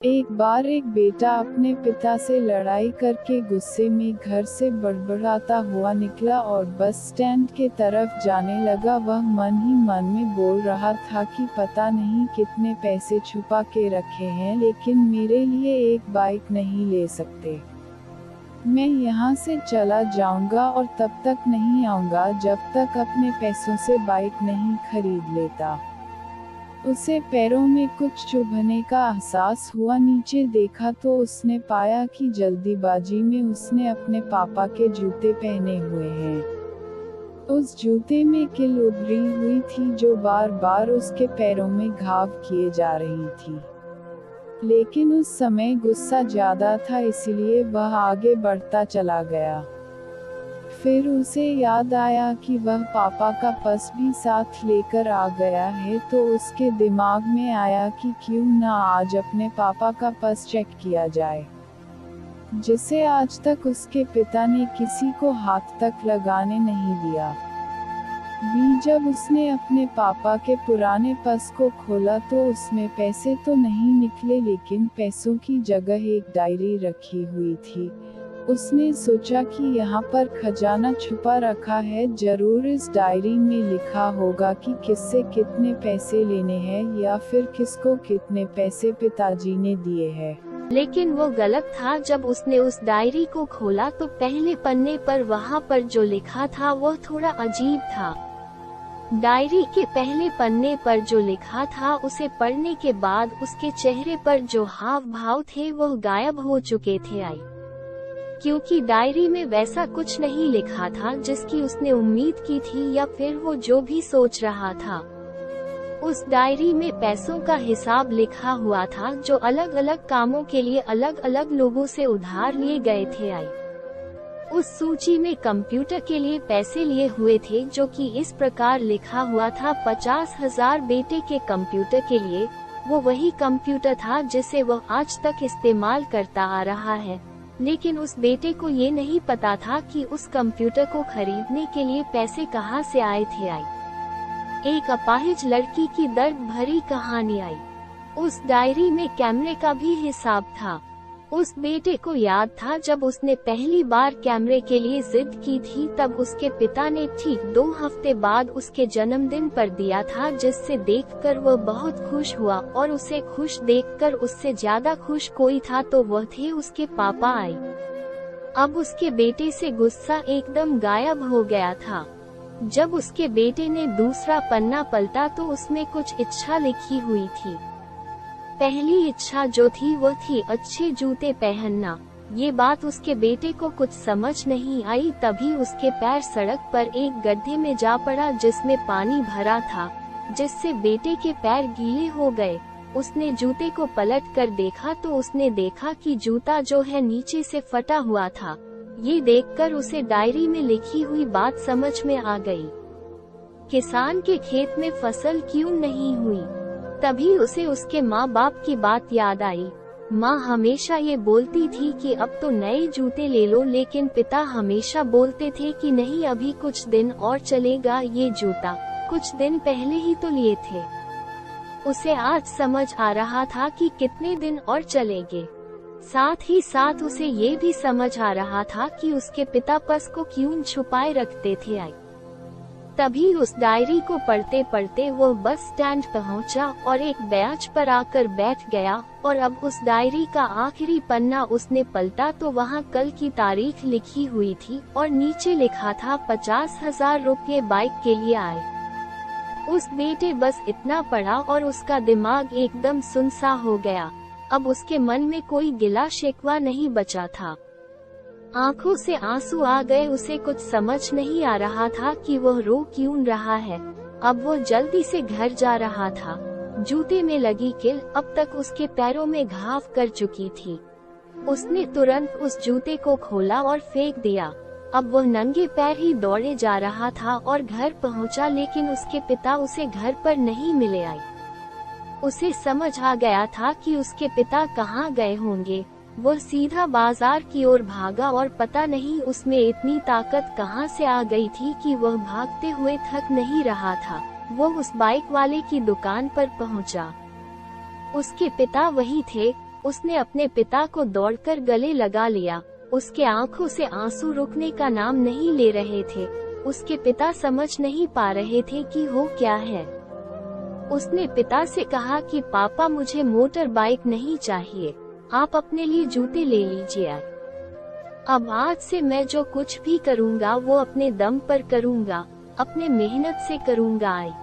एक बार एक बेटा अपने पिता से लड़ाई करके गुस्से में घर से बड़बड़ाता हुआ निकला और बस स्टैंड के तरफ जाने लगा। वह मन ही मन में बोल रहा था कि पता नहीं कितने पैसे छुपा के रखे हैं, लेकिन मेरे लिए एक बाइक नहीं ले सकते। मैं यहाँ से चला जाऊंगा और तब तक नहीं आऊंगा जब तक अपने पैसों से बाइक नहीं खरीद लेता। उसे पैरों में कुछ चुभने का एहसास हुआ। नीचे देखा तो उसने पाया कि जल्दीबाजी में उसने अपने पापा के जूते पहने हुए हैं। उस जूते में कील उभरी हुई थी जो बार बार उसके पैरों में घाव किए जा रही थी। लेकिन उस समय गुस्सा ज्यादा था, इसलिए वह आगे बढ़ता चला गया। फिर उसे याद आया कि वह पापा का पर्स भी साथ लेकर आ गया है, तो उसके दिमाग में आया कि क्यों ना आज अपने पापा का पर्स चेक किया जाए, जिसे आज तक उसके पिता ने किसी को हाथ तक लगाने नहीं दिया। जब उसने अपने पापा के पुराने पर्स को खोला तो उसमें पैसे तो नहीं निकले, लेकिन पैसों की जगह एक डायरी रखी हुई थी। उसने सोचा कि यहाँ पर खजाना छुपा रखा है, जरूर इस डायरी में लिखा होगा कि किससे कितने पैसे लेने हैं या फिर किसको कितने पैसे पिताजी ने दिए हैं। लेकिन वो गलत था। जब उसने उस डायरी को खोला तो पहले पन्ने पर वहाँ पर जो लिखा था वो थोड़ा अजीब था। डायरी के पहले पन्ने पर जो लिखा था उसे पढ़ने के बाद उसके चेहरे पर जो हाव भाव थे वो गायब हो चुके थे। क्योंकि डायरी में वैसा कुछ नहीं लिखा था जिसकी उसने उम्मीद की थी या फिर वो जो भी सोच रहा था। उस डायरी में पैसों का हिसाब लिखा हुआ था जो अलग अलग कामों के लिए अलग अलग लोगों से उधार लिए गए थे। उस सूची में कंप्यूटर के लिए पैसे लिए हुए थे, जो कि इस प्रकार लिखा हुआ था 50,000 बेटे के कंप्यूटर के लिए। वो वही कंप्यूटर था जिसे वह आज तक इस्तेमाल करता आ रहा है, लेकिन उस बेटे को ये नहीं पता था कि उस कंप्यूटर को खरीदने के लिए पैसे कहां से आए थे। एक अपाहिज लड़की की दर्द भरी कहानी। उस डायरी में कैमरे का भी हिसाब था। उस बेटे को याद था जब उसने पहली बार कैमरे के लिए जिद की थी, तब उसके पिता ने ठीक 2 हफ्ते बाद उसके जन्मदिन पर दिया था, जिससे देखकर वह बहुत खुश हुआ। और उसे खुश देखकर उससे ज्यादा खुश कोई था तो वह थे उसके पापा। अब उसके बेटे से गुस्सा एकदम गायब हो गया था। जब उसके बेटे ने दूसरा पन्ना पलटा तो उसमें कुछ इच्छा लिखी हुई थी। पहली इच्छा जो थी वो थी अच्छे जूते पहनना। ये बात उसके बेटे को कुछ समझ नहीं आई। तभी उसके पैर सड़क पर एक गड्ढे में जा पड़ा जिसमें पानी भरा था, जिससे बेटे के पैर गीले हो गए। उसने जूते को पलट कर देखा तो उसने देखा कि जूता जो है नीचे से फटा हुआ था। ये देखकर उसे डायरी में लिखी हुई बात समझ में आ गई। किसान के खेत में फसल क्यों नहीं हुई? तभी उसे उसके माँ बाप की बात याद आई। माँ हमेशा ये बोलती थी कि अब तो नए जूते ले लो, लेकिन पिता हमेशा बोलते थे कि नहीं, अभी कुछ दिन और चलेगा ये जूता, कुछ दिन पहले ही तो लिए थे। उसे आज समझ आ रहा था कि कितने दिन और चलेंगे। साथ ही साथ उसे ये भी समझ आ रहा था कि उसके पिता पर्स को क्यों छुपाए रखते थे। तभी उस डायरी को पढ़ते पढ़ते वो बस स्टैंड पहुंचा और एक बेंच पर आकर बैठ गया। और अब उस डायरी का आखिरी पन्ना उसने पलटा तो वहाँ कल की तारीख लिखी हुई थी और नीचे लिखा था 50,000 रुपये बाइक के लिए आए। उस बेटे बस इतना पढ़ा और उसका दिमाग एकदम सुनसा हो गया। अब उसके मन में कोई गिला शिकवा नहीं बचा था। आंखों से आंसू आ गए। उसे कुछ समझ नहीं आ रहा था कि वह रो क्यों रहा है। अब वो जल्दी से घर जा रहा था। जूते में लगी कील अब तक उसके पैरों में घाव कर चुकी थी। उसने तुरंत उस जूते को खोला और फेंक दिया। अब वह नंगे पैर ही दौड़े जा रहा था और घर पहुंचा, लेकिन उसके पिता उसे घर पर नहीं मिले। उसे समझ आ गया था कि उसके पिता कहाँ गए होंगे। वो सीधा बाजार की ओर भागा और पता नहीं उसमें इतनी ताकत कहां से आ गई थी कि वह भागते हुए थक नहीं रहा था। वो उस बाइक वाले की दुकान पर पहुंचा। उसके पिता वही थे। उसने अपने पिता को दौड़कर गले लगा लिया। उसके आंखों से आंसू रुकने का नाम नहीं ले रहे थे। उसके पिता समझ नहीं पा रहे थे कि हो क्या है। उसने पिता से कहा कि पापा, मुझे मोटर बाइक नहीं चाहिए, आप अपने लिए जूते ले लीजिए। अब आज से मैं जो कुछ भी करूँगा वो अपने दम पर करूँगा, अपने मेहनत से करूँगा।